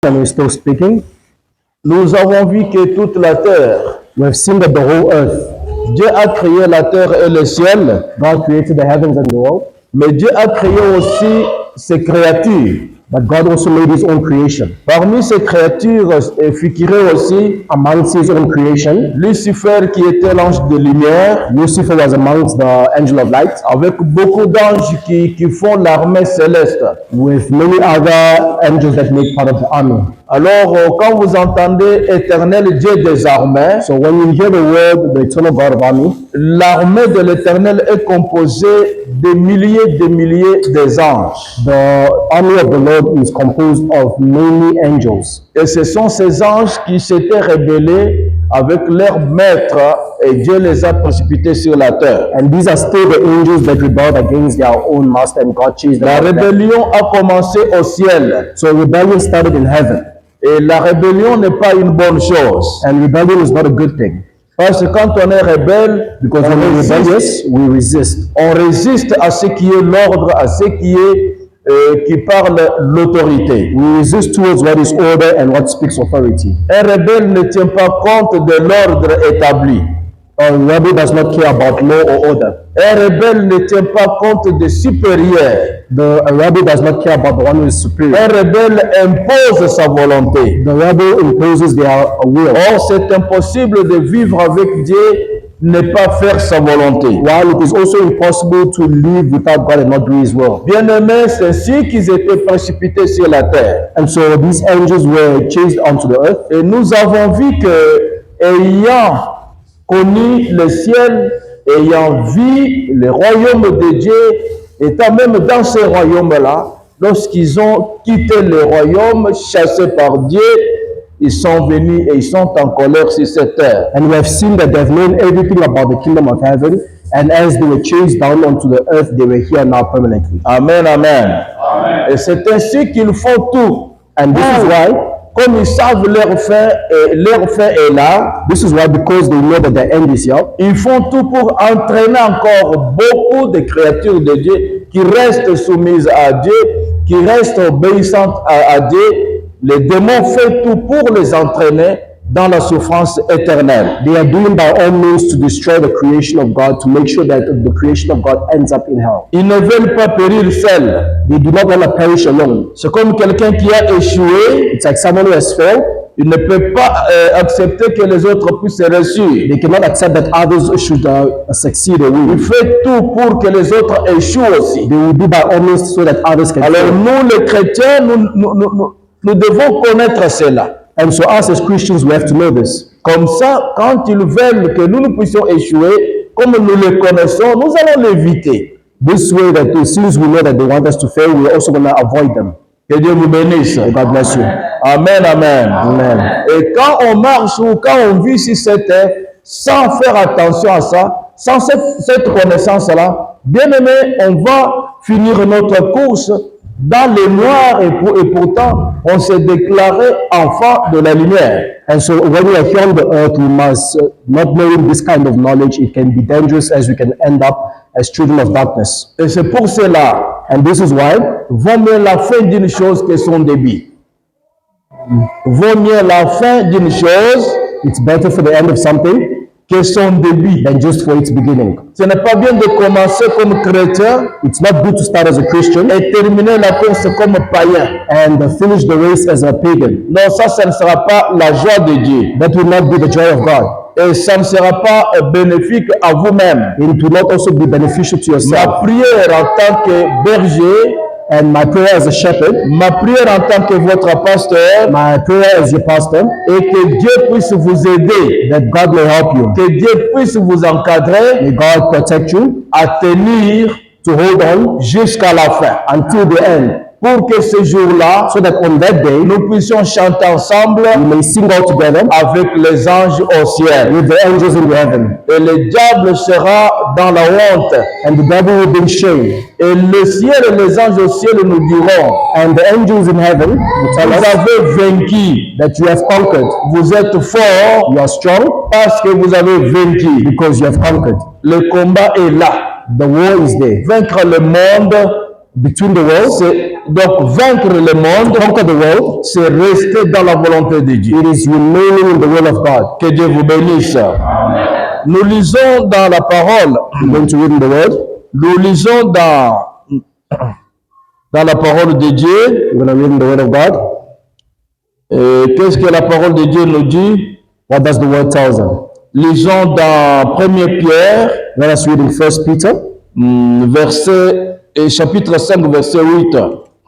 and we're still speaking. Nous avons vu que toute la terre, We have seen that the whole earth, Dieu a créé la terre et le ciel, God created the heavens and the world, mais Dieu a créé aussi ses créatures. but God also made his own creation. Parmi ces créatures figuraient aussi Amongst his own creation, Lucifer qui était l'ange de lumière, Lucifer was amongst the angel of light, avec beaucoup d'anges qui font l'armée céleste. with many other angels that make part of the army. Alors, quand vous entendez éternel Dieu des armées, So when you hear the word, the eternal God of army, l'armée de l'éternel est composée de milliers des anges. the army of the Lord is composed of many angels. Et ce sont ces anges qui s'étaient rebellés avec leur maître et Dieu les a précipités sur la terre. And these are still the angels that rebelled against their own master, and God chased them La out of them. rébellion a commencé au ciel. So rebellion started in heaven, Et la rébellion n'est pas une bonne chose. and rebellion is not a good thing. Parce que quand on est rebelle, Because when we're rebellious, we resist. on résiste à ce qui est l'ordre, à ce qui parle l'autorité. We resist towards what is order and what speaks authority. Un rebelle ne tient pas compte de l'ordre établi. A rebel does not care about law or order. Un rebelle ne tient pas compte des supérieurs. A rebel does not care about the one who is superior. Un rebelle impose sa volonté. The rebel imposes their will. Or, c'est impossible de vivre avec Dieu, ne pas faire sa volonté. While it is also impossible to live without God and not do his will. Bien-aimés, c'est ainsi qu'ils étaient précipités sur la terre. And so these angels were chased onto the earth. Et nous avons vu que, ayant connu le ciel, ayant vu le royaume de Dieu, étant même dans ce royaume-là, lorsqu'ils ont quitté le royaume, chassés par Dieu, ils sont venus et ils sont en colère sur cette terre. And we have seen that they've known everything about the kingdom of heaven. And as they were chased down onto the earth, they were here now permanently. Amen, amen. Et c'est ainsi qu'ils font tout. And this is why, Comme ils savent leur fin est là, this is why, because they know that the end is here, ils font tout pour entraîner encore beaucoup de créatures de Dieu qui restent soumises à Dieu, qui restent obéissantes à Dieu. Les démons font tout pour les entraîner dans la souffrance éternelle. they are doing by all means to destroy the creation of God, to make sure that the creation of God ends up in hell. Ils ne veulent pas périr seuls. They do not want to perish alone. C'est comme quelqu'un qui a échoué, It's like someone who has failed. il ne peut pas accepter que les autres puissent réussir. They cannot accept that others should succeed or Il win. fait tout pour que les autres échouent aussi. They will do by all means so that others can Alors fail. nous, les chrétiens, nous devons connaître cela. And so us as Christians, we have to know this. Comme ça, quand ils veulent que nous puissions échouer, comme nous les connaissons, nous allons l'éviter. This way that since we know that they want us to fail, we're also going to avoid them. Que Dieu vous bénisse. May God bless you. Amen, amen. Amen. Et quand on marche ou quand on vit sur cette terre, sans faire attention à ça, sans cette connaissance-là, bien aimé, on va finir notre course dans le noir et pourtant, on s'est déclaré enfant de la lumière. And so when we are here on the earth, we must, not knowing this kind of knowledge, it can be dangerous as we can end up as children of darkness. Et c'est pour cela, And this is why vaut mieux la fin d'une chose que son début. Vaut mieux la fin d'une chose it's better for the end of something que son début. than just for its beginning. Ce n'est pas bien de commencer comme chrétien It's not good to start as a Christian et terminer la course comme païen. and finish the race as a pagan. Non, ça ne sera pas la joie de Dieu. That will not be the joy of God. Et ça ne sera pas bénéfique à vous-même. It will not also be beneficial to yourself. Ma prière en tant que berger, And my prayer as a shepherd, ma prière en tant que votre pasteur, my prayer as your pastor, est que Dieu puisse vous aider, that God may help you. que Dieu puisse vous encadrer May God protect you à tenir to hold on jusqu'à la fin. until the end, Pour que ce jour-là, so that on that day nous puissions chanter ensemble we may sing all together avec les anges au ciel. with the angels in heaven. Et le diable sera dans la honte. And the devil will be in shame. Et le ciel et les anges au ciel nous diront, And the angels in heaven will tell vous us avez vaincu, that you have conquered. vous êtes fort You are strong parce que vous avez vaincu. because you have conquered. Le combat est là. The war is there. Vaincre le monde between the worlds. Donc, vaincre le monde, Conquer the world. c'est rester dans la volonté de Dieu. It is remaining in the will of God. Que Dieu vous bénisse. Nous lisons dans la parole, We're going to read in the word. nous lisons dans la parole de Dieu. We're going to read in the word of God. Et qu'est-ce que la parole de Dieu nous dit? What does the word tell us? Lisons dans 1 Pierre, Let us read in 1 Peter, chapitre 5, verset 8.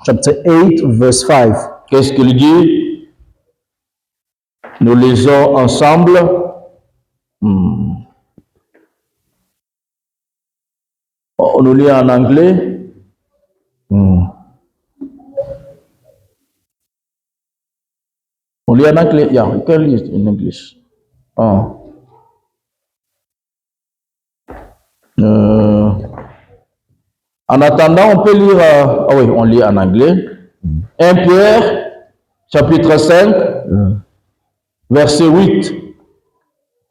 chapter 8, verse 5. Qu'est-ce qu'il dit? Nous lisons ensemble. On nous lit en anglais. On lit en anglais. Yeah, you can read in English. En attendant, on peut lire. Oui, on lit en anglais. 1 Pierre, chapitre 5, verset 8.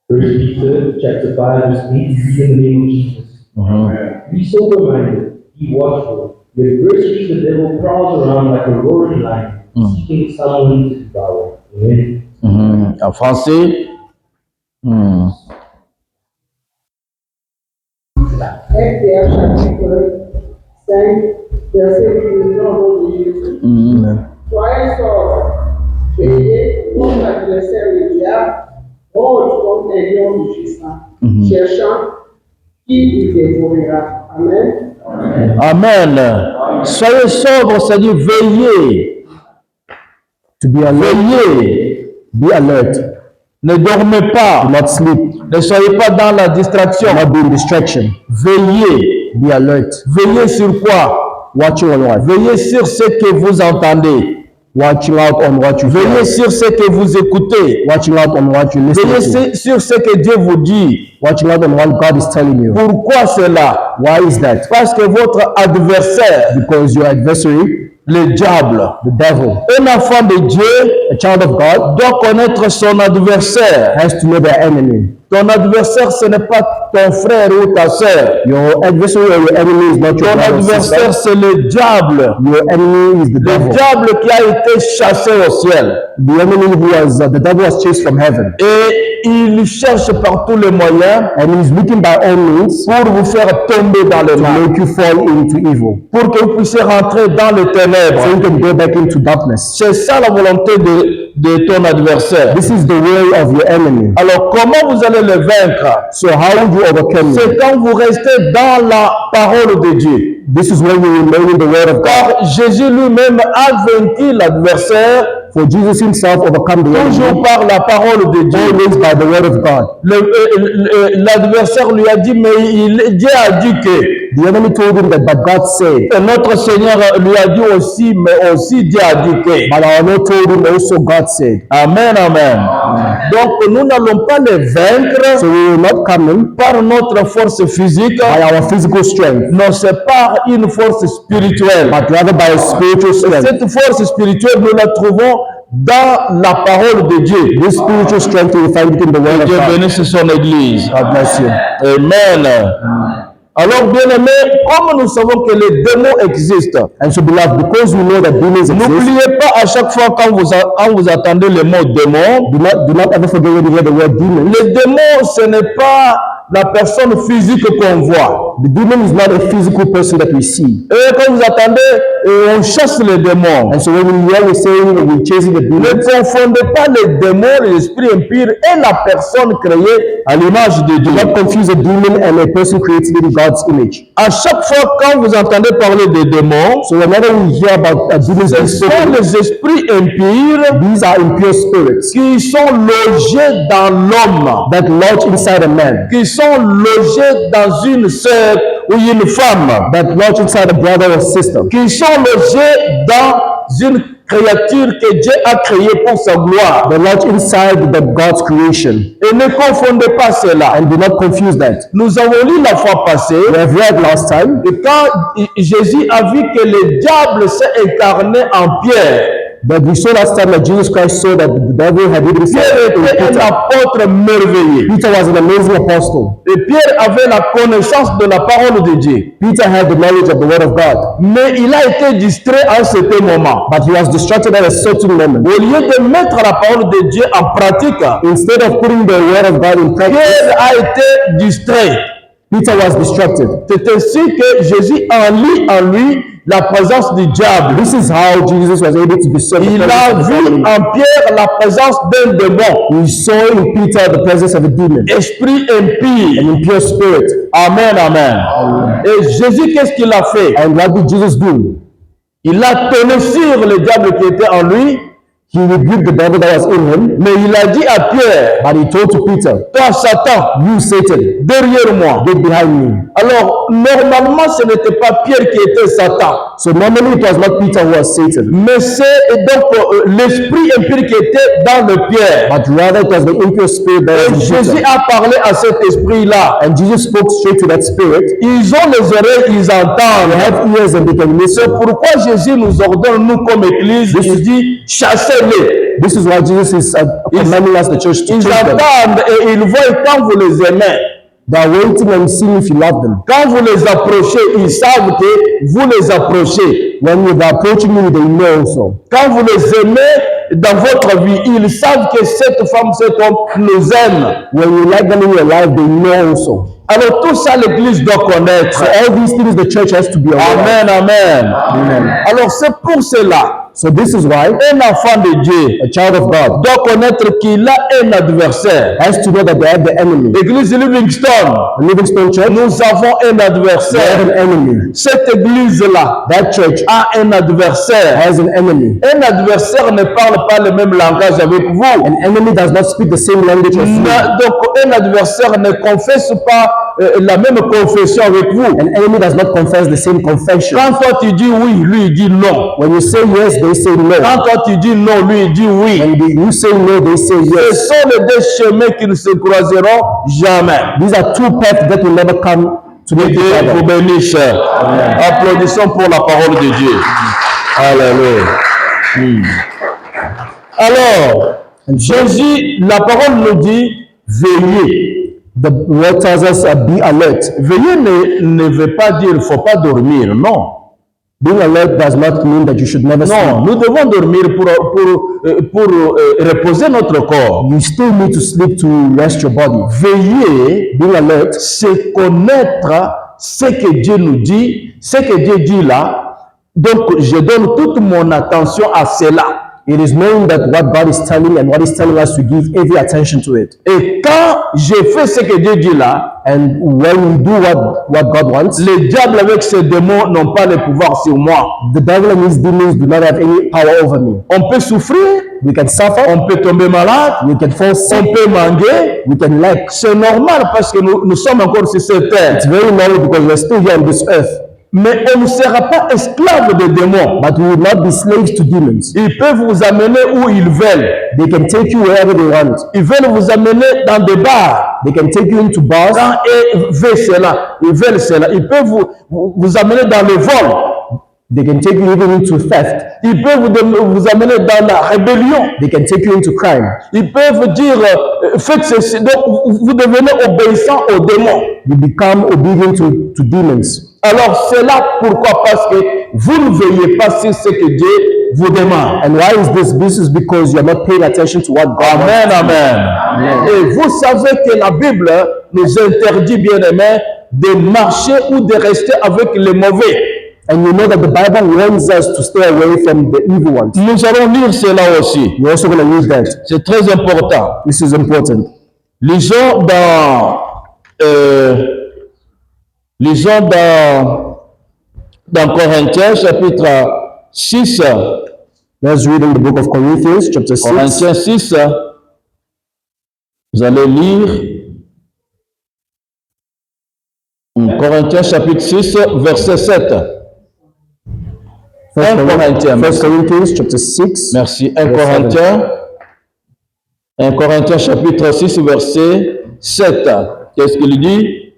1 Peter chapter 5, verse 8, read in the name of Jesus. Be sober-minded, be watchful. Your adversary, the devil, prowls around like a roaring lion, seeking someone to devour. Amen. En français. 1 Pierre chapitre 5, verset 8, au nom de Jésus. Soyez sobres, veillez contre l'adversaire le diable, rôde comme un lion rugissant, cherchant qui il dévorera. Amen. Amen. Soyez sobres, c'est-à-dire veillez. To be alert. Veillez. Be alert. Ne dormez Do pas. not sleep. Ne soyez pas dans la distraction. Do not be in distraction. Veillez. Be alert. Veillez sur quoi? Watching on what? Veillez sur ce que vous entendez. Watching out on what you Veillez hear. sur ce que vous écoutez. Watching out on what you listen to. Veillez sur ce que Dieu vous dit. Watching out on what God is telling you. Pourquoi cela? Why is that? Parce que votre adversaire, Because your adversary, le diable, the devil, un enfant de Dieu, a child of God, doit connaître son adversaire. has to know their enemy. Ton adversaire, ce n'est pas ton frère ou ta sœur. Your adversary or your enemy is not your Ton brother or sister. adversaire, c'est le diable. Your enemy is the Le devil. diable qui a été chassé au ciel. The enemy who was, the devil was chased from heaven. Et il cherche par tous les moyens And he's looking by all means pour vous faire tomber dans le to mal. make you fall into evil. Pour que vous puissiez rentrer dans les So ténèbres. you can go back into darkness. C'est ça la volonté de ton adversaire. This is the way of your enemy. Alors comment vous allez le vaincre? So how would you overcome him? C'est quand vous restez dans la parole de Dieu. This is when you remain in the word of God. Car Jésus lui-même a vaincu l'adversaire For Jesus himself overcome the toujours enemy par la parole de Dieu. always by the word of God. L'adversaire lui a dit, mais Dieu a dit que. The enemy told him that, but God said. Et notre Seigneur lui a dit aussi, mais aussi Dieu a dit que. But our Lord told him also God said. Amen, amen. Donc nous n'allons pas les vaincre So we will not come in par notre force physique. by our physical strength, Non, c'est par une force spirituelle. but rather by a spiritual strength. Cette force spirituelle, nous la trouvons dans la parole de Dieu. This spiritual strength we find it in the word of Dieu God. bénisse son Église. God bless you. Amen. Alors, bien-aimés, comme nous savons que les démons existent, And so beloved, because we know that demons exist, n'oubliez pas à chaque fois quand vous attendez le mot démon, do not ever forget when you hear the word demon. le démon, ce n'est pas la personne physique qu'on voit. The demon is not a physical person that we see. Et quand vous attendez, on chasse les démons. And so when we hear we saying that we're chasing the Ne demons, confondez pas les démons, l'esprit impur et la personne créée à l'image de Dieu. do not confuse a demon and a person created in God's image. À chaque fois quand vous entendez parler des démons, So whenever we hear about demons being ce sont spoken, les esprits impurs these are impure spirits qui sont logés dans l'homme, that lodge inside a man, qui sont logés dans une sœur ou une femme, that lodge inside a brother or sister, qui sont logés dans une créature que Dieu a créée pour sa gloire. that lodge inside the God's creation. Et ne confondez pas cela. And do not confuse that. Nous avons lu la fois passée, We have read last time et quand Jésus a vu que le diable s'est incarné en Pierre, But we saw last time that Jesus Christ saw that the devil had even said Pierre to était un Peter. apôtre merveilleux. Peter was an amazing apostle. Et Pierre avait la connaissance de la parole de Dieu. Peter had the knowledge of the word of God. Mais il a été distrait à un certain moment. But he was distracted at a certain moment. Au lieu de mettre la parole de Dieu en pratique, Instead of putting the word of God in practice, Pierre a été distrait. Peter was distracted. C'est ainsi que Jésus enlie en lui la présence du diable. This is how Jesus was able to discern the Il a presence of the vu enemy. en Pierre la présence d'un démon, We saw in Peter the presence of a demon, esprit impie. an impure spirit. Amen, amen. Et Jésus, qu'est-ce qu'il a fait? And what did Jesus do? Il a tonné sur le diable qui était en lui, He rebuked the devil that was in him, mais il a dit à Pierre, but he told to Peter, toi Satan, "You Satan, derrière moi. get behind me." Alors, normalement, ce n'était pas Pierre qui était Satan, So normally it was not Peter who was Satan, mais c'est donc l'esprit impur qui était dans le Pierre. but rather it was the impure spirit that Et was in Jésus Peter. a parlé à cet esprit-là. And Jesus spoke straight to that spirit. Ils ont les oreilles, ils They entendent. have ears and they can C'est listen. pourquoi Jésus nous ordonne, nous comme Église, il dit, chassez-les. This is why Jesus is commanding us, the church, to Ils chase them. entendent et ils voient quand vous les aimez. They are waiting and seeing if you love them. Quand vous les approchez, ils savent que vous les approchez. When you are approaching you, they know also. Quand vous les aimez dans votre vie, ils savent que cette femme, cet homme nous aime. When you like them in your life, they know also. Alors tout ça, l'Église doit connaître. So all these things the church has to be aware of. Amen, amen. Amen. Alors c'est pour cela, So this is why un enfant de Dieu a child of God doit connaître qu'il a un adversaire. has to know that they have the enemy. Église Livingston, The Livingstone Church, nous avons un they have adversaire. an enemy. Cette église-là That church a un adversaire. has an enemy. Un adversaire ne parle pas le même langage avec vous. An enemy does not speak the same language as you. Donc un adversaire ne confesse pas la même confession avec vous. An enemy does not confess the same confession. Quand toi tu dis oui, lui il dit non. When you say yes, they say no. Quand toi tu dis non, lui il dit oui. When you say no, they say Ce yes. sont les deux chemins qui ne se croiseront jamais. These are two paths that will never come to Que meet Dieu each vous other. bénisse. Applaudissons pour la parole de Dieu. Alléluia. Alors, Jésus, la parole nous dit veillez. The word tells us be alert. Veiller ne veut pas dire il ne faut pas dormir, non. Being alert does not mean that you should never Non, sleep. nous devons dormir pour reposer notre corps. You still need to sleep to rest your body. Veiller, Being alert c'est connaître ce que Dieu nous dit, ce que Dieu dit là. Donc, je donne toute mon attention à cela. it is knowing that what God is telling and what He's telling us to give every attention to it. Et quand je fais ce que Dieu dit là, And when we do what God wants, les diables avec ses démons n'ont pas le pouvoir sur moi. the devil and his demons do not have any power over me. On peut souffrir, We can suffer, on peut tomber malade, we can fall on sick, peut manquer. we can lack. C'est normal parce que nous sommes encore sur cette terre. It's very normal because we're still here on this earth. Mais on ne sera pas esclave des démons. But we will not be slaves to demons. Ils peuvent vous amener où ils veulent. They can take you wherever they want. Ils veulent vous amener dans des bars. They can take you into bars. Quand ils veulent cela, ils veulent cela. Ils peuvent vous amener dans le vol. They can take you even into theft. Ils peuvent vous amener dans la rébellion. They can take you into crime. Ils peuvent dire, faites ceci. Donc, vous devenez obéissant aux démons. You become obedient to demons. Alors, c'est là pourquoi, parce que vous ne veillez pas sur ce que Dieu vous demande. And why is this? This is because you are not paying attention to what God wants. Amen, amen. Et vous savez que la Bible nous interdit, bien aimés, de marcher ou de rester avec les mauvais. And you know that the Bible warns us to stay away from the evil ones. Nous allons lire cela aussi. We're also going to read that. C'est très important. This is important. Lisons dans Corinthiens chapitre 6. Let's read in the book of Corinthians, chapter 6. Corinthiens 6. Vous allez lire Corinthiens chapitre 6, verset 7. 1 Corinthiens. 1 Corinthians, chapter 6. Merci. 1 Verset Corinthiens. 1 Corinthiens chapitre 6, verset 7. Qu'est-ce qu'il dit?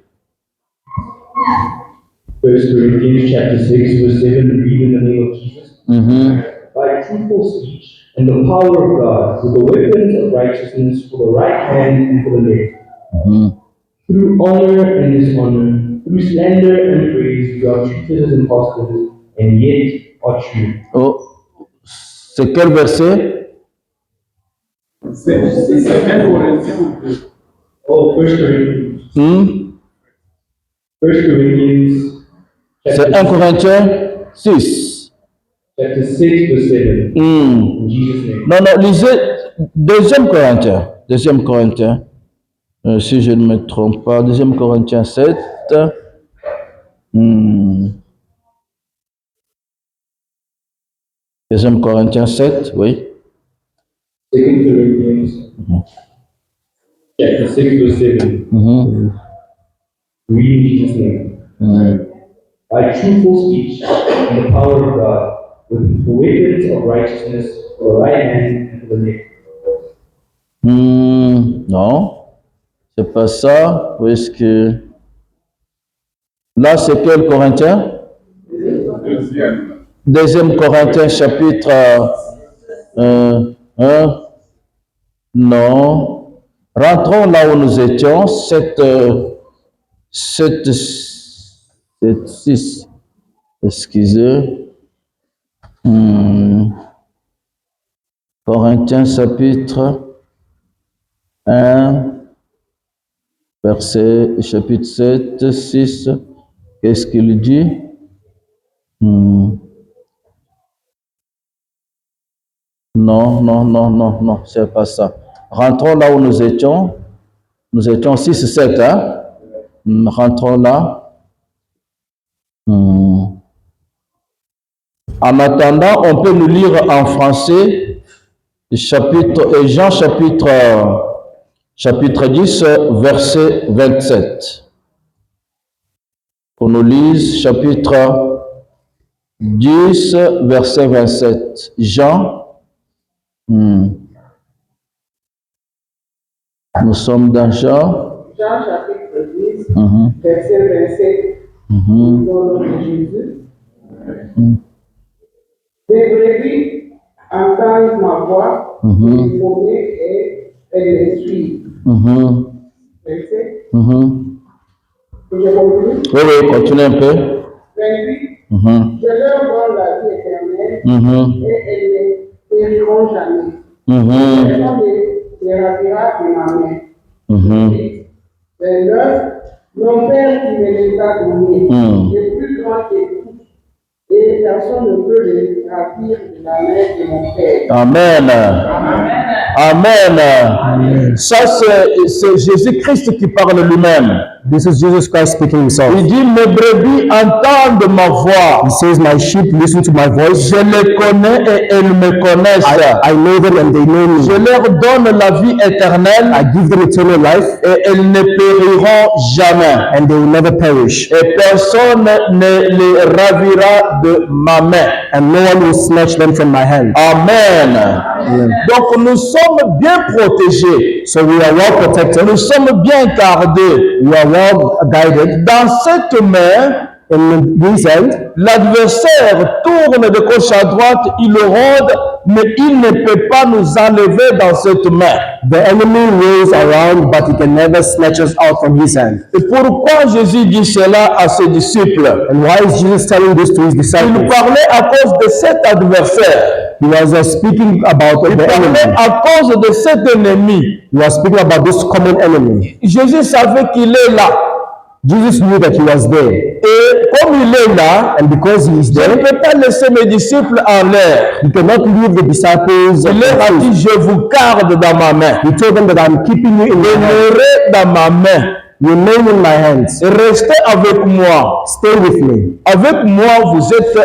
1 Corinthians chapter 6, verse 7, read in the name of Jesus. By truthful speech and the power of God, with the weapons of righteousness for the right hand and for the left. Through honor and dishonor, through slander and praise, you are treated as impostors and yet are true. Oh, c'est quel verset? C'est 1 Corinthians. Oh, 1 Corinthians. 1 Corinthians. C'est 1 Corinthiens 6. Chapter 6, verse 7. In Jesus' name. Non, non, lisez 2 Corinthiens. 2 Corinthiens. Si je ne me trompe pas, 2 Corinthiens 7. 2 Corinthiens 7, oui. 2 Corinthians. Chapter 6, verse 7. Read in Jesus' name. By truthful speech and the power of God, with the weapons of righteousness for the right hand and for the left. Non, c'est pas ça, puisque là c'est quel Corinthien? 2 Corinthiens chapitre 1. Non, rentrons là où nous étions, 6, excusez. Corinthiens chapitre 1, verset, chapitre 7, 6, qu'est-ce qu'il dit? Non, c'est pas ça. Rentrons là où nous étions 6, 7, hein? Rentrons là. En attendant, on peut nous lire en français Jean chapitre 10, verset 27. On nous lise chapitre 10, verset 27. Jean. Nous sommes dans Jean. Jean chapitre 10, verset 27. Au nom de Jésus. Les brebis entendent ma voix, les brebis et elles les suivent. Verset. Je continue. Oui, continue un peu. 28. Je leur donne la vie éternelle et elles ne périront jamais. Personne ne les ravira de ma main. 29. Mon Père qui me les a donnés est plus grand que tout, et personne ne peut les ravir de la main de mon Père. Amen. Amen. Ça, c'est Jésus-Christ qui parle lui-même. This is Jesus Christ speaking himself. Il dit, mes brebis entendent ma voix. He says, my sheep listen to my voice. Je les connais et elles me connaissent. I know them and they know Je me. leur donne la vie éternelle I give them eternal life et elles ne périront jamais. and they will never perish. Et personne ne les ravira de ma main. And no one will snatch them from my hand. Amen. Donc nous sommes bien protégés. So we are well protected. Nous sommes bien gardés. We are well guided. Dans cette main, In his hand, l'adversaire tourne de gauche à droite, il le rôde, mais il ne peut pas nous enlever dans cette main. the enemy rolls around, but he can never snatch us out from his hand. Et pourquoi Jésus dit cela à ses disciples? And why is Jesus telling this to his Il disciples? parlait à cause de cet adversaire. He was speaking about Il the parlait enemy. à cause de cet ennemi. He was speaking about this common enemy. Jésus savait qu'il est là. Jesus knew that he was there. Et comme il est là, And because he is je ne there, peux pas laisser mes disciples en l'air. he cannot leave the disciples. Il leur a dit, je vous garde dans ma main. He told them that I'm keeping you in my hand. Demeurez dans ma main. Remain in my hands. Et restez avec moi. Stay with me. Avec moi, vous êtes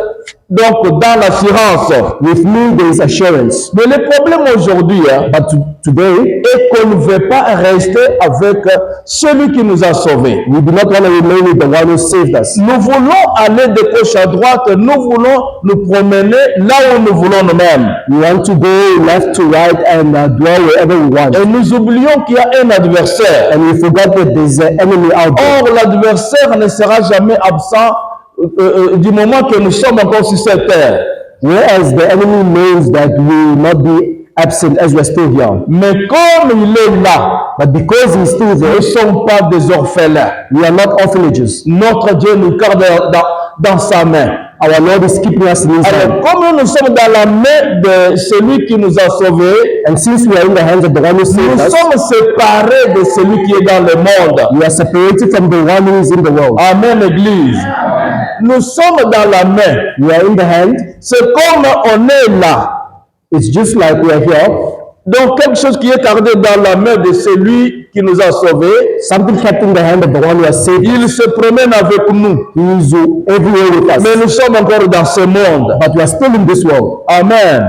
donc dans l'assurance. With me, there is assurance. Mais le problème aujourd'hui, But today, est qu'on ne veut pas rester avec celui qui nous a sauvés. we do not want to remain with the one who saved us. Nous voulons aller de gauche à droite, nous voulons nous promener là où nous voulons nous-mêmes. We want to go left to right and dwell wherever we want. Et nous oublions qu'il y a un adversaire. And we forgot that there's an enemy out there. Or, l'adversaire ne sera jamais absent du moment que nous sommes encore sur cette terre. Whereas the enemy knows that we will not be absent as we are still here. Mais comme il est là, But because he is still nous there, ne sommes pas des orphelins. we are not orphanages. Notre Dieu nous garde dans sa main. Our Lord is keeping us in his Alors, hand. comme nous sommes dans la main de celui qui nous a sauvés, And since we are in the hands of the one who saved nous us, sommes séparés de celui qui est dans le monde. we are separated from the one who is in the world. Amen, Église. Nous sommes dans la main. We are in the hand. C'est comme on est là. It's just like we are here. Donc, quelque chose qui est gardé dans la main de celui qui nous a sauvés, Something kept in the hand of the one who has saved us. il se promène avec nous. He is everywhere with us. Mais nous sommes encore dans ce monde. But we are still in this world. Amen.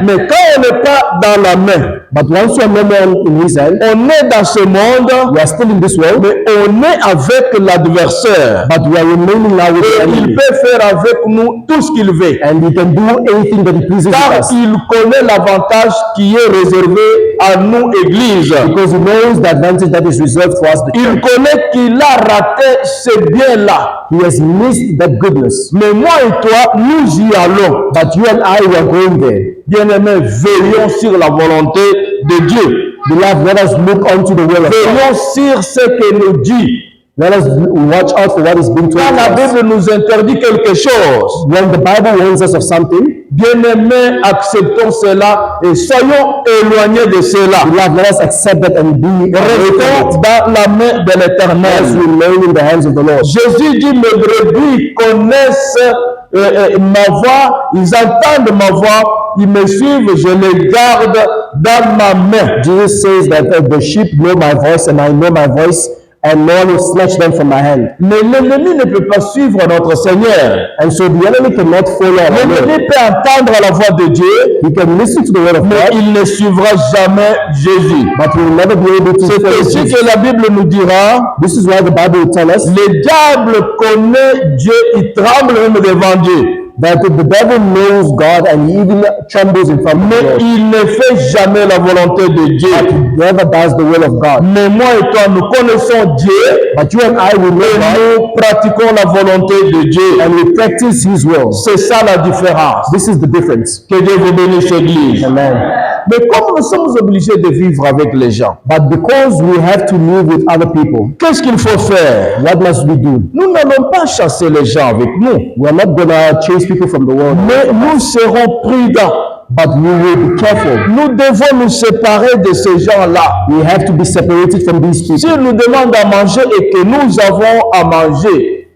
Mais quand on n'est pas dans la main, But once we are no more in his hand, on est dans ce monde, we are still in this world. mais on est avec l'adversaire. But we are remaining now with the Et il enemy. peut faire avec nous tout ce qu'il veut. And he can do anything that he pleases with Car us. il connaît l'avantage qui est réservé à nous, Église. Because he knows the advantage that is reserved for us. Il connaît qu'il a raté ce bien-là. He has missed that goodness. Mais moi et toi, nous y allons. But you and I were going there. Bien-aimés, veillons sur la volonté de Dieu. Beloved, let us look unto the will of God. Veillons sur ce que nous dit. Let us watch out for what is being told Quand la to us. Bible nous interdit quelque chose, When the Bible warns us of something, bien-aimés, acceptons cela et soyons éloignés de cela. beloved, let us accept that and be away from Restons it. dans la main de Let us l'Éternel. remain in the hands of the Lord. Jésus dit, mes brebis connaissent ma voix, ils entendent ma voix, ils me suivent, je les garde dans ma main. Jesus says that the sheep know my voice and I know my voice, and no one will snatch them from my hand. Mais l'ennemi ne peut pas suivre notre Seigneur. And so the enemy cannot follow our Lord. L'ennemi peut entendre la voix de Dieu, He can listen to the word of mais God, il ne suivra jamais Jésus. but he will never be able to C'est follow ainsi Jesus. que la Bible nous dira, This is why the Bible will tell us le diable connaît Dieu, il tremble même devant Dieu. that the devil knows God and he even trembles in front of the Mais Lord. il ne fait jamais la volonté de Dieu. But he never does the will of God. Mais moi et toi, nous connaissons Dieu But you and I will know et God nous pratiquons la volonté de Dieu. and we practice his will. C'est ça la différence. This is the difference. Que Dieu vous bénisse, Église. Amen. Mais comme nous sommes obligés de vivre avec les gens, But because we have to live with other people, qu'est-ce qu'il faut faire? what must we do? Nous n'allons pas chasser les gens avec nous, We are not gonna chase people from the world, mais nous serons prudents. but we will be careful. Nous devons nous séparer de ces gens-là. We have to be separated from these people. S'ils nous demandent à manger et que nous avons à manger,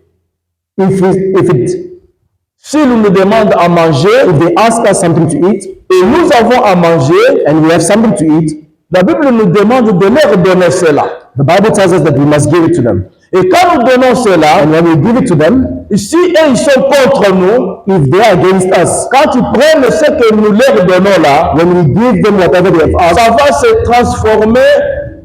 s'ils nous demandent à manger If they ask us something to eat et nous avons à manger, and we have something to eat, la Bible nous demande de leur donner cela. the Bible tells us that we must give it to them. Et quand nous donnons cela, And when we give it to them, si eux ils sont contre nous, if they are against us, quand ils prennent ce que nous leur donnons là, when we give them whatever they have asked, ça va se transformer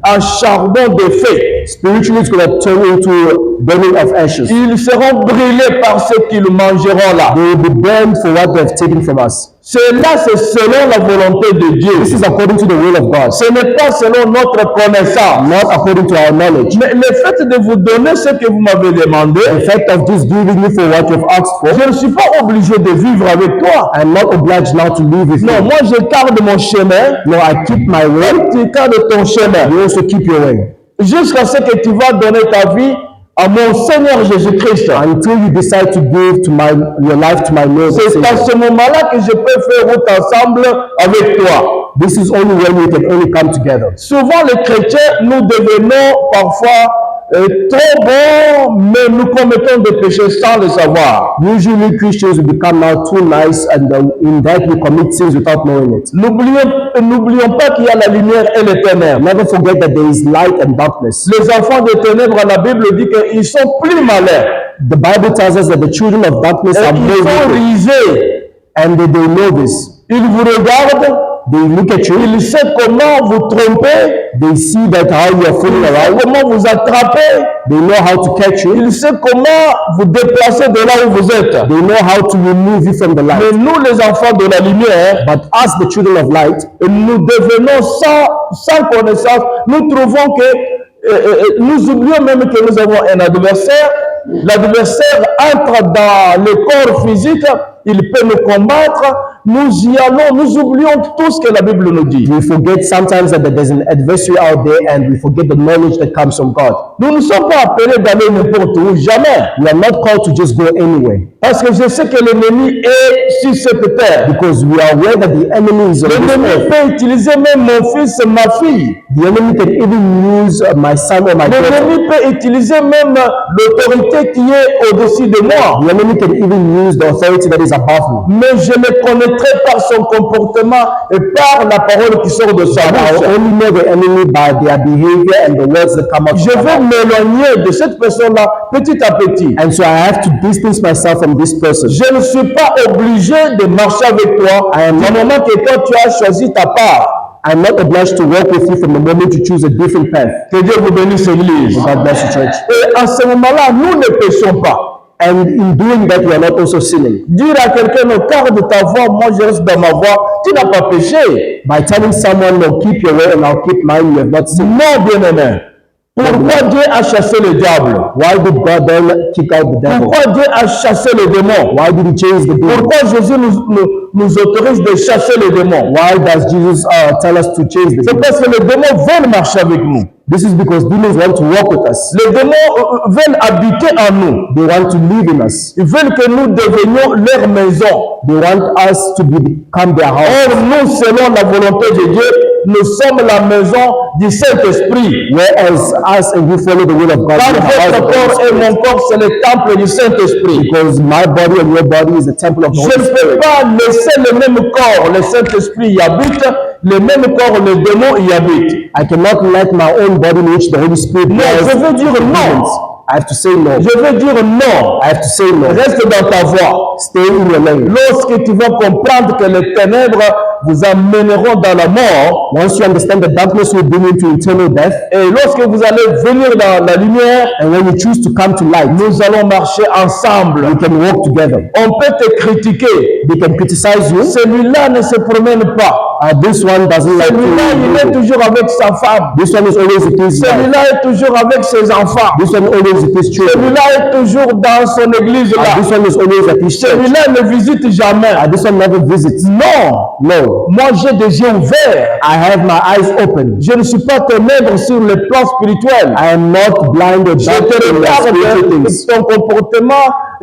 en charbon de feu. spiritually it's going to turn into burning of ashes. Ils seront brûlés par ce qu'ils mangeront là. They will be burned for what they have taken from us. Cela, c'est selon la volonté de Dieu. This is according to the will of God, Ce n'est pas selon notre connaissance. not according to our knowledge. Mais le fait de vous donner ce que vous m'avez demandé, The fact of just giving you for what you have asked for, je ne suis pas obligé de vivre avec toi. I'm not obliged now to live with Non, you. moi je garde mon chemin, No, I keep my way. tu gardes ton chemin. You also keep your way. Jusqu'à ce que tu vas donner ta vie à mon Seigneur Jésus-Christ. Until you decide to give your life to my Lord and C'est à Savior. ce moment-là que je peux faire route ensemble avec toi. This is only when we can only come together. Souvent, les chrétiens, nous devenons parfois trop bons, mais nous commettons des péchés sans le savoir. Usually Christians will become now too nice, and in that we commit sins without knowing it. N'oublions pas qu'il y a la lumière et les ténèbres. Never forget that there is light and darkness. Les enfants des ténèbres, la Bible dit qu'ils sont plus malins. The Bible tells us that the children of darkness Et are ils more sont wicked, risés. and they know this. Ils vous regardent. They look at you, Ils savent comment vous tromper. they see that how you are fooling Ils savent around, comment vous attraper. they know how to catch you, Ils savent comment vous déplacer de là où vous êtes. they know how to remove you from the Mais light. nous, les enfants de la lumière, But us, the children of light, nous devenons sans connaissance. Nous trouvons que nous oublions même que nous avons un adversaire. L'adversaire entre dans le corps physique, il peut nous combattre, nous y allons, nous oublions tout ce que la Bible nous dit. We forget sometimes that there's an adversary out there and we forget the knowledge that comes from God. Nous ne sommes pas appelés d'aller n'importe où, jamais. We are not called to just go anywhere Parce que je sais que l'ennemi est sur cette terre. because we are aware that the enemy is on this L'ennemi earth. peut utiliser même mon fils, ma fille. The enemy can even use my son or my daughter. L'ennemi peut utiliser même l'autorité qui est au-dessus de moi. The enemy can even use the authority that is above me. Mais je le connaîtrai par son comportement et par la parole qui sort de sa I bouche. only know the enemy by their behavior and the words that come out Je from vais them. m'éloigner de cette personne-là petit à petit. And so I have to distance myself from this person. Je ne suis pas obligé de marcher avec toi du moment que toi tu as choisi ta part. I'm not obliged to walk with you from the moment you choose a different path. Que Dieu vous bénisse, Église. God bless you, church. Et à ce moment-là, nous ne péchons pas. And in doing that, we are not also sinning. Dire à quelqu'un, non, garde ta voix, moi je reste dans ma voix, tu n'as pas péché. By telling someone, no, keep your way and I'll keep mine, you have not sinned. Non, bien-aimé. Pourquoi Dieu a chassé le diable? Why did God then kick out the devil? Pourquoi Dieu a chassé le démon? Why did he change the demon? Pourquoi Jésus nous autorise de chasser le démon? Why does Jesus tell us to change the C'est demon? parce que les démons veulent marcher avec nous. This is because demons want to walk with us. Les démons veulent habiter en nous. They want to live in us. Ils veulent que nous devenions leur maison. They want us to become their house. Or, nous, selon la volonté de Dieu, nous sommes la maison du Saint-Esprit. Whereas us, and we follow the will of God, Car we are the house votre of the Holy corps et Spirit. mon corps, c'est le temple du Saint-Esprit. Because my body and your body is the temple of the Je Holy ne peux Spirit. pas laisser le même corps, le Saint-Esprit y habite, le même corps, le démon y habite. I cannot let my own body in which the Holy Spirit Non, dwells je veux dire non. I have to say no. Je veux dire non. I have to say no. Reste dans ta voie. Stay in your lane. Lorsque tu vas comprendre que les ténèbres vous amèneront dans la mort, Once you understand that darkness will bring you to eternal death, et lorsque vous allez venir dans la lumière, and when you choose to come to light, nous allons marcher ensemble. we can walk together. On peut te critiquer. They can criticize you. Celui-là ne se promène pas. This one doesn't like Celui-là, il est to. toujours avec sa femme. This one is always with his wife. Celui-là est toujours avec ses enfants. This one always with his children. Celui-là est toujours dans son église là. This one is always at his church. Celui-là ne visite jamais. This one never visits. Non. No. Moi, j'ai des yeux ouverts. I have my eyes open. Je ne suis pas ténèbre sur le plan spirituel. I am not blind or Je dark te in the regarde spiritual de things. ton comportement,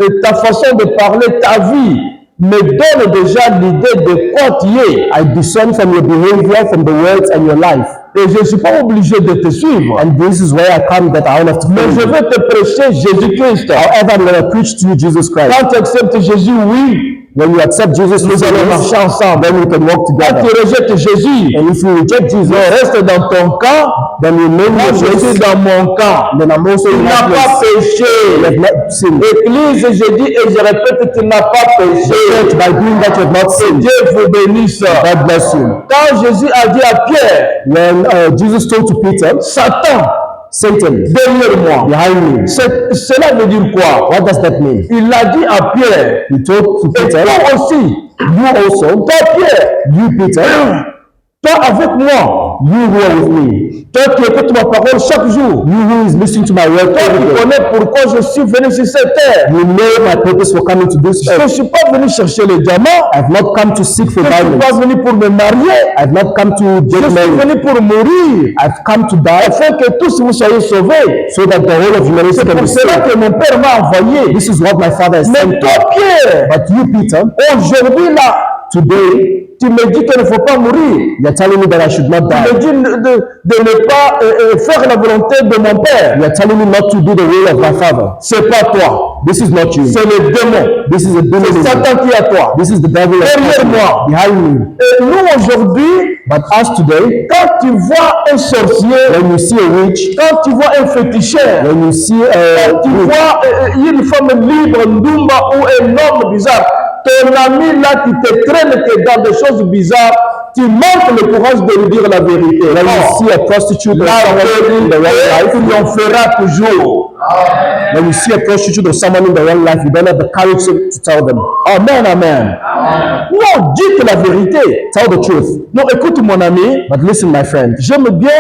et ta façon de parler, ta vie me donne déjà l'idée de quoi tu es. I discern from your behavior, from the words and your life. Et je ne suis pas obligé de te suivre. And this is where I come that I don't have to Mais je follow you. veux te prêcher Jésus-Christ. However, I'm going to preach to you Jesus Christ. Quand tu acceptes Jésus, oui, When you accept Jesus, nous allons marcher ensemble. then we can walk Quand together. tu rejettes Jésus, And if you reject Jesus, reste dans ton camp. then remain Moi, in je your suis place. dans mon camp. Then I'm also Tu in n'as my pas place. You have péché. not sinned. Église, je dis et je répète, tu n'as pas péché. Church, by doing that, you have not sinned. Dieu vous bénisse. God bless you. Quand Jésus a dit à Pierre, When Jesus told to Peter, Satan, Satan, derrière moi, behind me, cela veut dire quoi? what does that mean? Il a dit à Pierre, He told to et Peter, toi aussi, you also, toi Pierre, you Peter, toi avec moi, you who are with me, toi qui écoutes ma parole chaque jour, you who is listening to my word toi every qui day, connais pourquoi je suis venu sur cette terre. you know my purpose for coming to this Je ne earth. suis pas venu chercher les diamants, I've not come to seek for je ne suis diamonds. pas venu pour me marier, I've not come to je get suis married. venu pour mourir, I've come to die afin que tous vous soyez sauvés. so that the whole of humanity C'est can pour be cela saved. que mon Père m'a envoyé. This is what my Father has sent Mais me. toi, Pierre, But you, Peter, aujourd'hui là, today, tu me dis qu'il ne faut pas mourir. you're telling me that I should not Tu me die. dis de ne pas faire la volonté de mon Père. You're telling me not to do the will of my Father. C'est pas toi. This is not you. C'est le démon. This is a demon. C'est in you. Satan qui est à toi. This is the devil Derrière moi. behind me. Et nous aujourd'hui, But us today, quand tu vois un sorcier, when you see a witch, quand tu vois un féticheur, when you see quand tu witch, vois une femme libre, Ndumba, ou un homme bizarre, ton ami là qui te traîne que dans des choses bizarres, tu manques le courage de lui dire la vérité. when Non. you see a prostitute or La someone in the wrong life, vérité, on fera toujours. when you see a prostitute or someone in the wrong life, you don't have the courage to tell them. Amen, amen. Non, dites la vérité. Tell the truth. Non, écoute mon ami, But listen, my friend, j'aime bien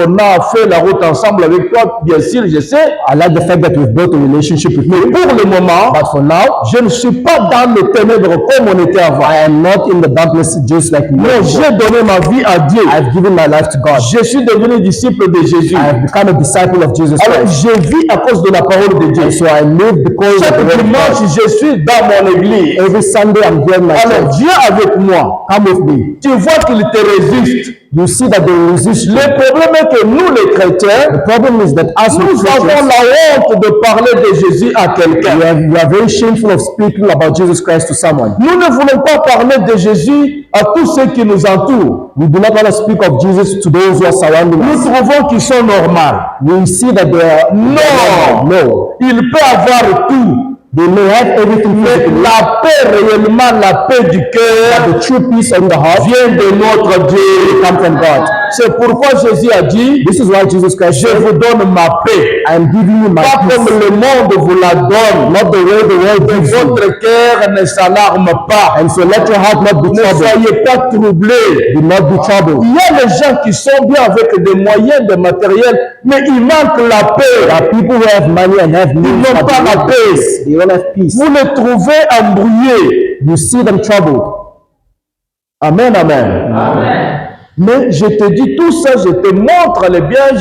on a fait la route ensemble avec toi, bien sûr, je sais. I like the fact that we've built a relationship with you. Pour le moment, But for now, je ne suis pas dans les ténèbres comme on était avant. I am not in the darkness just like you. Mais j'ai donné ma vie à Dieu. I've given my life to God. Je suis devenu disciple de Jésus. I have become a disciple of Jesus Alors, Christ. je vis à cause de la parole de Dieu. And so I live because of Chaque the word of dimanche, God. je suis dans mon église. Every Sunday I'm here in my Alors, church. Dieu avec moi. Come with me. Tu vois qu'il te résiste. You see that they resist you. Le problème est que nous, les chrétiens, The problem is that as nous we avons Christians, la honte de parler de Jésus à quelqu'un. we are very shameful of speaking about Jesus Christ to someone. Nous ne voulons pas parler de Jésus à tous ceux qui nous entourent. We do not want to speak of Jesus to those who are surrounding Nous us. trouvons qu'ils sont normaux. We see that they are no. Il peut avoir tout. They may have everything Mais physically, la paix, réellement, la paix du cœur but the true peace in the heart vient de notre Dieu. come from God. C'est pourquoi Jésus a dit, This is why Jesus Christ je said, vous donne ma paix. I am giving you my Pas comme peace, le monde vous la donne. not the way the world gives you. Votre cœur ne s'alarme pas. And so let your heart not be Ne troubled. soyez pas troublés. Do not be troubled. Il y a des gens qui sont bien avec des moyens, des matériels, mais il manque la There paix. are people who have money and have Ils means, n'ont but pas la paix. they don't have peace. Vous les trouvez embrouillés. You see them troubled. Amen, amen. Mais je te dis tout ça, je te montre les biens,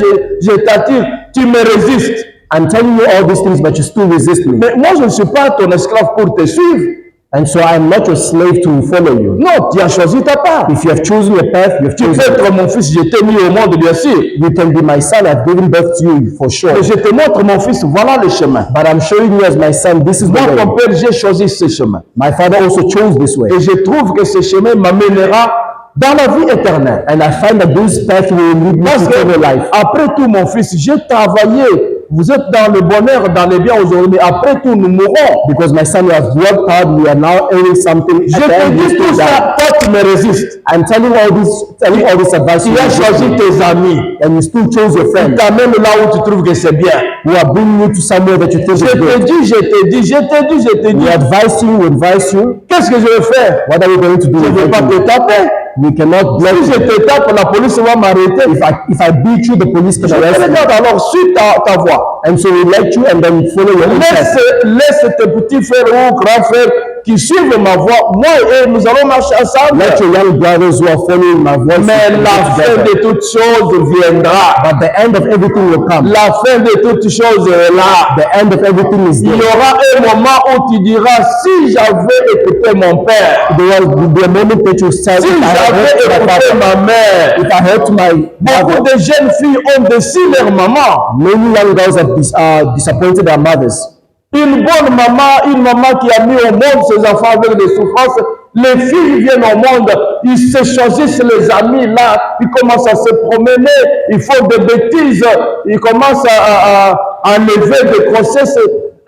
je t'attire. Tu me résistes. I'm telling you all these things, but you still resist me. Mais moi, je ne suis pas ton esclave pour te suivre. And so I'm not your slave to follow you. Non, tu as choisi ta part. If you have chosen your path, you have Tu peux chosen. être mon fils, je t'ai mis au monde, bien sûr. You can be my son. I've given birth to you for sure. Mais je te montre mon fils, voilà le chemin. But I'm showing you as my son, this is Moi, the ton way. père, j'ai choisi ce chemin. My father also chose this way. Et je trouve que ce chemin m'amènera dans la vie éternelle. And I find that this path will lead me Parce to que, eternal life. après tout, mon fils, j'ai travaillé. Vous êtes dans le bonheur, dans les biens aujourd'hui, mais après tout, nous mourrons. Because my son, you have worked hard, we are now earning something. Je At the te end, we dis still tout die. ça, toi, tu me résistes. I'm telling all this advice. Tu as choisi tes amis. And you still chose your Tu friend t'amènes là où tu trouves que c'est bien. who are bringing you to somewhere that you think Je is te good. dis, je te dis, je te dis, je te dis. We advise you, we advise you. Qu'est-ce que je vais faire? What are we going to do? Je ne vais pas te taper. We cannot block Si je you. te tape, la police va m'arrêter. If I beat you, the police can Je te arrest you. regarde alors, suis ta voie. And so we let you and then follow your own path. Laisse tes petits frères ou grands frères qui suivent ma voie. Moi et eux, nous allons marcher ensemble. Let your young brothers who are following my voice Mais come la fin together. de toutes choses viendra. But the end of everything will come. La fin de toutes choses est là. The end of everything is Il y there. aura un moment où tu diras, si j'avais écouté mon père, There will be a moment that you say, si if I had j'avais heard my écouté father, ma mère. if I heard my Beaucoup mother, de jeunes filles ont déçu leur maman. many young girls have disappointed their mothers. Une bonne maman, une maman qui a mis au monde ses enfants avec des souffrances. Les filles viennent au monde, ils se choisissent les amis là, ils commencent à se promener, ils font des bêtises, ils commencent à enlever des grossesses,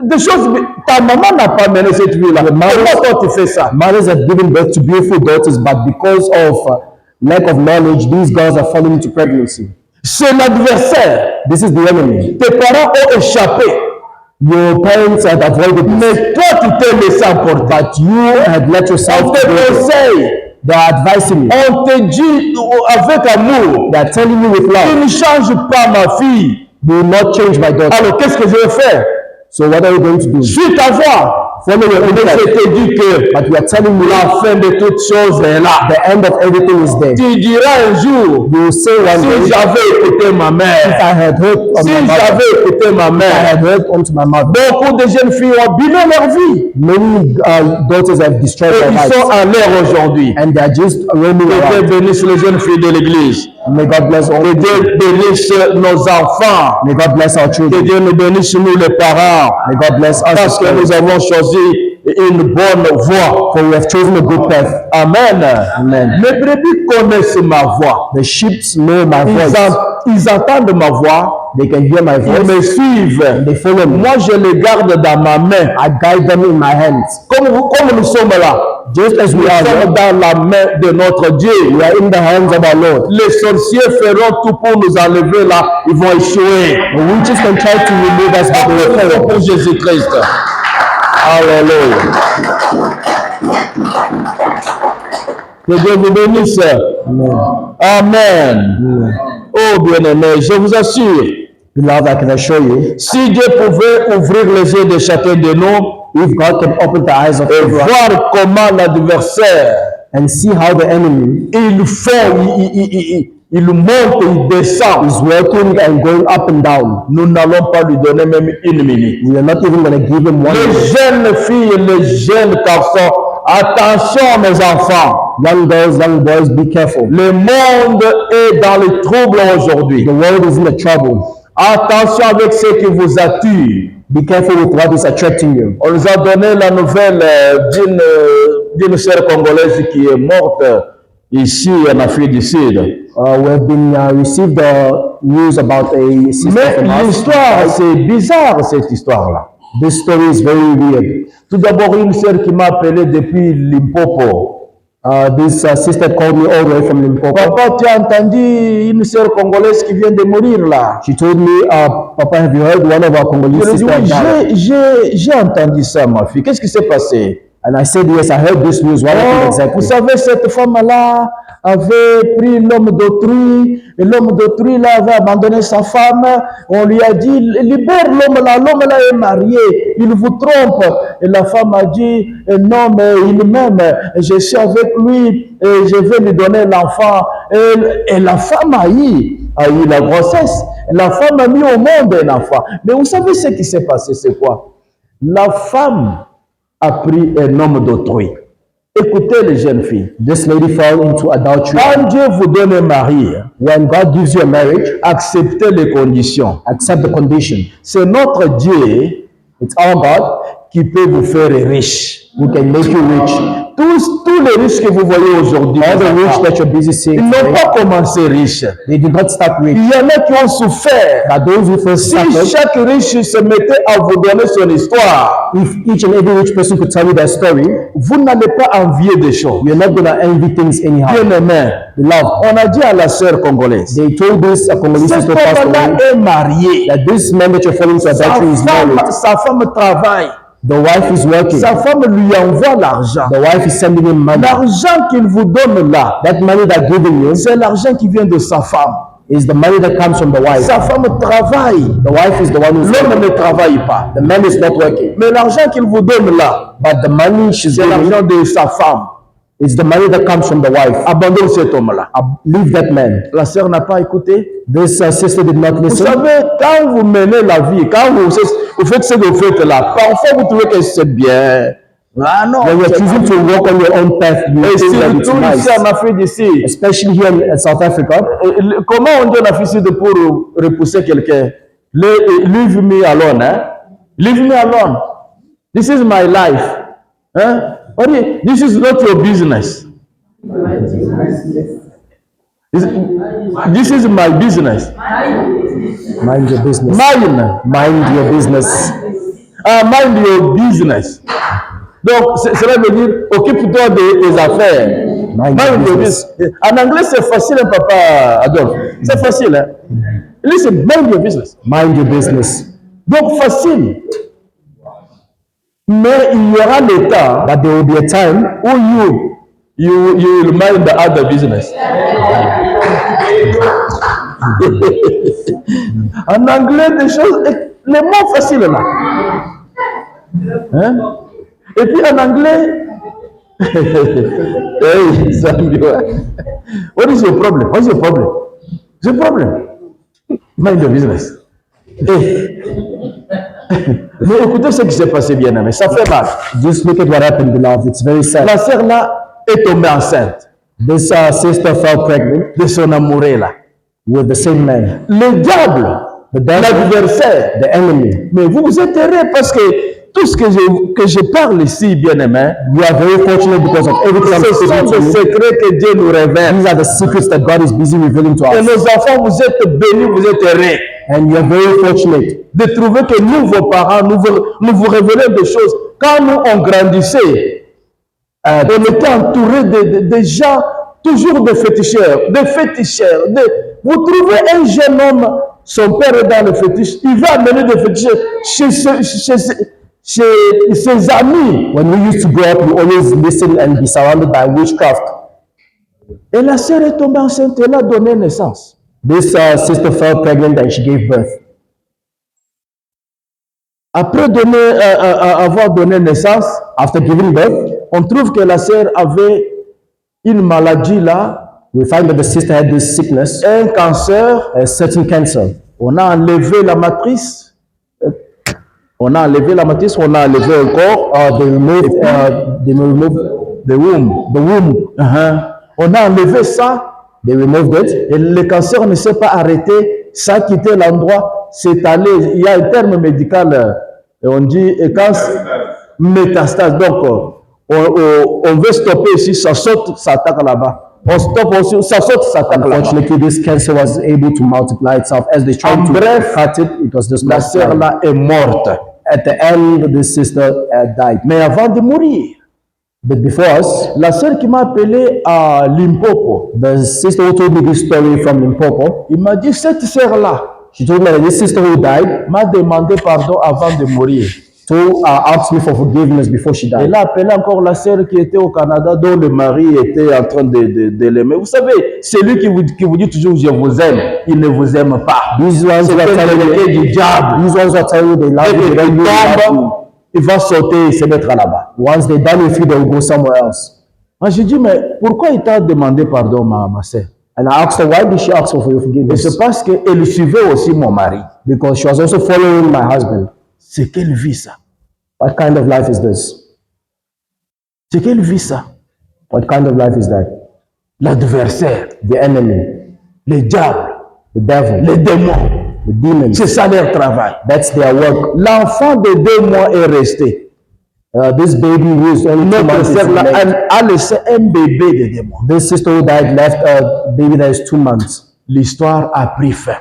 des choses. Ta maman n'a pas mené cette vie-là. Comment toi tu fais ça? Mothers have given birth to beautiful daughters, but because of lack of knowledge, these girls are falling into pregnancy. C'est l'adversaire. This is the enemy. Tes parents ont échappé, Your parents had avoided this, mais toi tu t'es laissé emporter. but you had let yourself On te go. conseille, They are advising you. on te dit avec amour, They are telling you with tu love, ne changes pas ma fille. do not change my daughter. Alors qu'est-ce que je vais faire? So what are you going to do? Suis ta voix. Follow your own Mais path. je te dis que But we are telling you la fin de toutes choses est là. the end of everything is there. Tu diras un jour, You will say one si day, j'avais écouté ma if mère, I had heard on si my mother, j'avais écouté ma I mère, had heard unto my mother. beaucoup de jeunes filles ont abîmé leur vie. Many daughters have destroyed Et their ils sont lives, en l'air aujourd'hui. and they are just roaming Que Dieu around. bénisse les jeunes filles de l'église. May God bless all. Que Dieu bénisse nos enfants. May God bless our Que children. Dieu nous bénisse nous les parents. May God bless us Parce as que parents, nous avons choisi une bonne voie. for we have chosen a good path. Amen. Amen. Mes brebis connaissent ma voix. The sheep know my voice. Ils entendent ma voix. They can hear my Ils voice. me suivent. They follow me. Moi, je les garde dans ma main. I guide them in my hands. Comme nous sommes là. Just as we Nous are sommes there, dans la main de notre Dieu. we are in the hands of our Lord. Les sorciers feront tout pour nous enlever là. Ils vont échouer. The witches can try to remove us, but they will Applaudissons fail. pour Jésus-Christ. Alléluia. Que Dieu vous bénisse. Amen. Amen. Oh, Oh bien-aimé, je vous assure, Beloved, I can assure you, si Dieu pouvait ouvrir les yeux de chacun de nous if God can open the eyes of et everyone voir comment l'adversaire, and see how the enemy il fait, il monte, il descend, is working and going up and down, nous n'allons pas lui donner même une minute. we are not even going to give him 1 Les minute. jeunes filles, les jeunes garçons, attention mes enfants, Young girls, young boys, be careful. le monde est dans le trouble aujourd'hui. The world is in the trouble. Attention avec ce qui vous attire. Be careful with what is attracting you. On nous a donné la nouvelle d'une sœur congolaise qui est morte ici en Afrique du Sud. We have been received the news about a sister Mais from us. l'histoire, c'est bizarre cette histoire-là. This story is very weird. Tout d'abord, une sœur qui m'a appelé depuis Limpopo. This sister called me all the way from Limpopo. Papa, tu as entendu une sœur congolaise qui vient de mourir là? She told me, Papa, have you heard one of our Je Congolese lui ai dit, sisters oui, died? j'ai entendu ça, ma fille. Qu'est-ce qui s'est passé? And I said, yes, I heard this news. What happened Oh, exactly? vous savez, cette femme-là avait pris l'homme d'autrui, et l'homme d'autrui là avait abandonné sa femme. On lui a dit, libère l'homme là est marié, il vous trompe. Et la femme a dit, non, mais il m'aime, je suis avec lui, et je vais lui donner l'enfant. Et la femme a eu la grossesse. La femme a mis au monde un enfant. Mais vous savez ce qui s'est passé, c'est quoi? La femme a pris un homme d'autrui. Écoutez les jeunes filles. This lady fell into adultery. Quand Dieu vous donne un mari, When God gives you a marriage, acceptez les conditions. accept the condition. C'est notre Dieu It's our God qui peut vous faire riche. who can make you rich. Tous les riches que vous voyez aujourd'hui, All the rich that you're busy ils seeing, n'ont pas commencé riches. they did not start rich. Il y en a qui ont souffert. But those who first Si started, chaque riche se mettait à vous donner son histoire, if each and every rich person could tell you their story, vous n'allez pas envier des choses. you're not going to envy things anyhow. Bien aimé, Beloved, on a dit à la sœur congolaise, they told this Congolese cet sister passed homme-là away est marié. that this man that you're falling into adultery is married. Sa femme travaille. The wife is working. Sa femme lui envoie l'argent. The wife is sending him money. L'argent qu'il vous donne là, That money that giving you c'est l'argent qui vient de sa femme. is the money that comes from the wife. Sa femme travaille. The wife is the one who's L'homme working. ne travaille pas. The man is not working. Mais l'argent qu'il vous donne là, But the money she's c'est giving l'argent de sa femme. is the money that comes from the wife. Abandonne cet homme-là. Leave that man. La sœur n'a pas écouté. This sister did not Vous listen. savez, quand vous menez la vie, quand vous faites ce que vous faites là, parfois vous trouvez que c'est bien. Ah non. When you're c'est choosing pas to walk on your own path, you Et think that it's surtout nice. ici en Afrique d'ici. Especially here in South Africa. Comment on dit en Afrique du Sud pour repousser quelqu'un? Leave me alone, hein? Leave me alone. This is my life. Hein? This is not your business. This is my business. Mind your business. Mine. Mind your business. Mind your business. Donc, cela veut dire, occupe-toi des affaires. Mind your business. En anglais, c'est facile, hein, papa Adolphe. C'est facile. Hein? Listen, mind your business. Mind your business. Donc, facile. Mais il y aura le temps But there will be a time où you will mind the other business. En anglais, des choses, les mots faciles là. Hein? Et puis en anglais, hey, Samuel, what is your problem? What's your problem? What's your problem? Mind your business. Hey. Mais écoutez ce qui s'est passé, bien aimé, ça fait mal. Just look at what happened, beloved. It's very sad. La sœur là est tombée enceinte This sister fell pregnant de son amoureux là. with the same man. Le diable, The devil, l'adversaire. the enemy. Mais vous vous êtes heureux parce que tout ce que je parle ici, bien aimé, You are very fortunate because of everything I'm ce sont speaking des to you. secrets que Dieu nous révèle. These are the secrets that God is busy revealing to Et us. nos enfants, vous êtes bénis, vous êtes heureux And you are very fortunate de trouver que nous, vos parents, nous vous révélons des choses. Quand nous, on grandissait, on était entouré de gens, toujours de féticheurs. Vous trouvez un jeune homme, son père est dans le fétiche, il va amener des féticheurs chez ses amis. when we used to grow up, we always listen and be surrounded by witchcraft. Et la sœur est tombée enceinte, elle a donné naissance. This sister fell pregnant and she gave birth. Après avoir donné naissance, After giving birth, on trouve que la sœur avait une maladie là, we find that the sister had this sickness, un cancer. a certain cancer. On a enlevé la matrice. On a enlevé la matrice, on a enlevé le corps. They removed The womb. the womb. On a enlevé ça. They removed it. Et le cancer ne s'est pas arrêté. Ça a quitté l'endroit. C'est allé. Il y a un terme médical. Et on dit métastase. Donc, on veut stopper ici. Ça saute, ça attaque là-bas. On stoppe aussi. Ça saute, ça attaque là-bas. Unfortunately, this cancer was able to multiply itself. As they tried to cut it, it was just La sœur là est morte. At the end, this sister died. Mais avant de mourir, But before us, la sœur qui m'a appelé à Limpopo, the sister who told me this story from Limpopo, il m'a dit cette sœur là she told me that this sister who died m'a demandé pardon avant de mourir. asked me for forgiveness before she died. Elle a appelé encore la sœur qui était au Canada, dont le mari était en train de l'aimer. Vous savez, c'est lui qui vous dit toujours je vous aime, il ne vous aime pas. These ones C'est who are un telling délégué you, du diable. these ones who are telling you they love Dès you, they don't qu'il really love tombe, you. il va sauter et se mettre là-bas. Once they're done with you, they'll go somewhere else. Moi, j'ai dit, mais pourquoi il t'a demandé pardon, ma sœur? And I asked her, why did she ask for your Et forgiveness? c'est parce qu'elle suivait aussi mon mari. Because she was also following my husband. C'est quelle vie ça? What kind of life is this? C'est quelle vie ça? What kind of life is that? L'adversaire, The enemy, le diable, the devil, les démons. the demons. C'est ça leur travail. That's their work. L'enfant de 2 mois est resté. This baby who is only 2 Notre months sœur is là, late. elle a laissé un bébé de 2 mois. This sister who died left a baby that is 2 months. L'histoire a pris fin.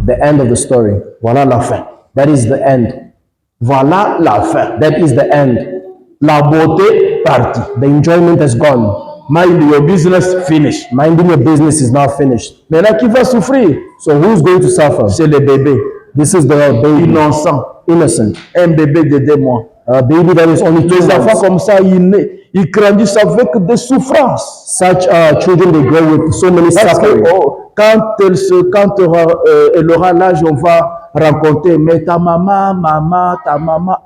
The end of the story. Voilà la fin. That is the end. Voilà la fin. That is the end. La beauté partie. The enjoyment has gone. Mind your business finish. Minding your business is now finished. Maintenant, qui va souffrir? So who's going to suffer? C'est le bébé. This is the baby, Innocent. innocent. Un bébé de 2 mois. A baby that is only 2 Les enfants months. comme ça, ils grandissent avec des souffrances. Such children, they grow with so many Parce que suffering. quand elle aura l'âge, on va rencontrer, mais ta maman,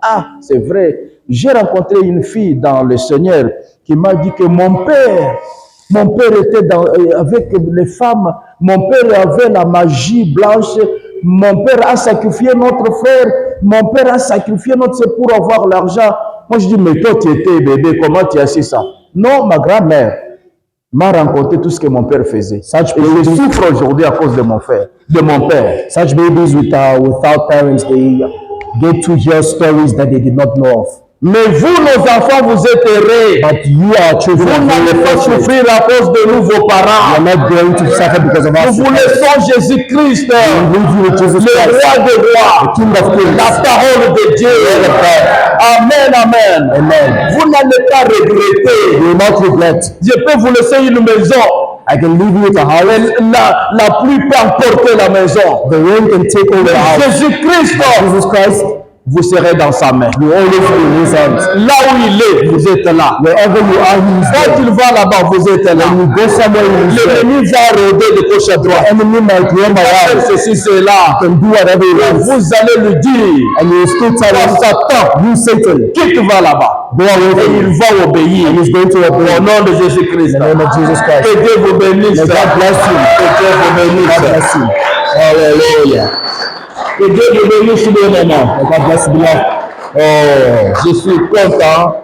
ah, c'est vrai. J'ai rencontré une fille dans le Seigneur qui m'a dit que mon père était avec les femmes, mon père avait la magie blanche, mon père a sacrifié notre frère, mon père a sacrifié notre sœur pour avoir l'argent. Moi je dis, mais toi tu étais bébé, comment tu as su ça? Non, ma grand-mère m'a raconté tout ce que mon père faisait. Et je souffre aujourd'hui à cause de mon père. Such babies without parents, they get to hear stories that they did not know of. Mais vous, nos enfants, vous êtes heureux. But you are children Vous of n'allez very pas fortunate. souffrir à cause de nous, vos You are parents. not going to suffer because of us. Nous vous laissons Jésus-Christ, We leave you with Jesus le Christ, roi des rois, the King of Kings. la parole de Dieu. Amen, amen. Amen. Vous n'allez pas regretter. You will not regret. Je peux vous laisser une maison. I can leave you with a house. La pluie peut emporter la maison. The rain can take over the house. Jésus-Christ, Jesus Christ, vous serez dans sa main. you always be in his hands. Là où il est, vous êtes là. Wherever you are, he is Quand there. il va là-bas, vous êtes là. When you go somewhere, he is there. L'ennemi va rôder de gauche à droite. The enemy might roam Faire around ceci, cela. and do whatever he wants. Vous allez lui dire, And you will still tell him, Satan, you Satan, quitte va là-bas. go away Et from il me. va obéir. And he's going to Au obey. nom de Jésus-Christ. In the name of Jesus Christ. Que Dieu vous bénisse. May God bless you. Que Dieu vous bénisse. God bless you. Alléluia. Que Dieu vous bénisse le moment. May God bless you, beloved. Oh, je suis content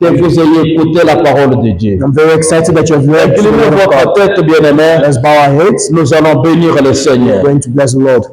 que vous ayez écouté la parole de Dieu. I'm very excited that you have read the Inclinez word of votre God. tête, bien-aimés. Let's bow our heads. Nous allons bénir le Seigneur. We're going to bless the Lord.